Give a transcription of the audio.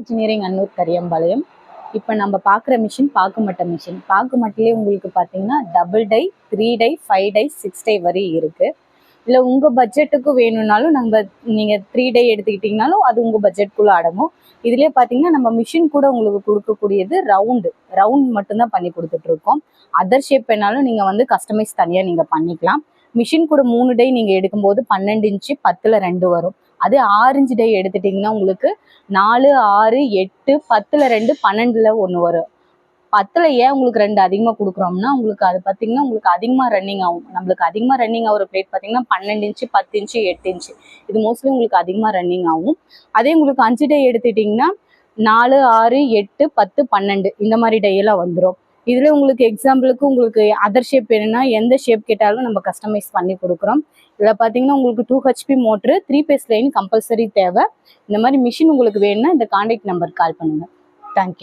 Engineering Annur Kariyampalayam. இப்போ நம்ம பார்க்குற மிஷின் பாக்குமட்டை மிஷின். பாக்குமட்டிலே உங்களுக்கு பார்த்தீங்கன்னா double die, 3 die, 5 die, 6 die வரை இருக்குது. இல்லை உங்கள் பட்ஜெட்டுக்கு வேணும்னாலும் நீங்கள் 3 டை எடுத்துக்கிட்டிங்கனாலும் அது உங்கள் பட்ஜெட்குள்ளே அடங்கும். இதுலேயே பார்த்தீங்கன்னா நம்ம மிஷின் கூட உங்களுக்கு கொடுக்கக்கூடியது ரவுண்ட் மட்டும்தான் பண்ணி கொடுத்துட்ருக்கோம். அதர் ஷேப் வேணாலும் நீங்கள் கஸ்டமைஸ் தனியாக நீங்கள் பண்ணிக்கலாம். மிஷின் கூட 3 டை நீங்கள் எடுக்கும்போது 12 இன்ச்சு 10ல் 2 வரும். அதே 6 இன்ச்சு டை எடுத்துட்டிங்கன்னா உங்களுக்கு 4, 6, 8, 10ல் 2, 12ல் 1 வரும். 10ல் ஏன் உங்களுக்கு 2 அதிகமாக கொடுக்குறோம்னா உங்களுக்கு அது பார்த்தீங்கன்னா உங்களுக்கு அதிகமாக ரன்னிங் ஆகும். நம்மளுக்கு அதிகமாக ரன்னிங் ஆகிற பிளேட் பார்த்தீங்கன்னா 12 இன்ச்சு, 10 இன்ச்சு, 8 இன்ச்சு இது மோஸ்ட்லி உங்களுக்கு அதிகமாக ரன்னிங் ஆகும். அதே உங்களுக்கு 5 டை எடுத்துட்டிங்கன்னா 4, 6, 8, 10, 12 இந்த மாதிரி டையெல்லாம் வந்துடும். இதில் உங்களுக்கு எக்ஸாம்பிளுக்கு உங்களுக்கு அதர் ஷேப் வேணும்னா எந்த ஷேப் கேட்டாலும் நம்ம கஸ்டமைஸ் பண்ணி கொடுக்குறோம். இதில் பார்த்தீங்கன்னா உங்களுக்கு 2 HP motor, 3 phase line compulsory தேவை. இந்த மாதிரி மிஷின் உங்களுக்கு வேணும்னா இந்த கான்டாக்ட் நம்பர் கால் பண்ணுங்கள். தேங்க்யூ.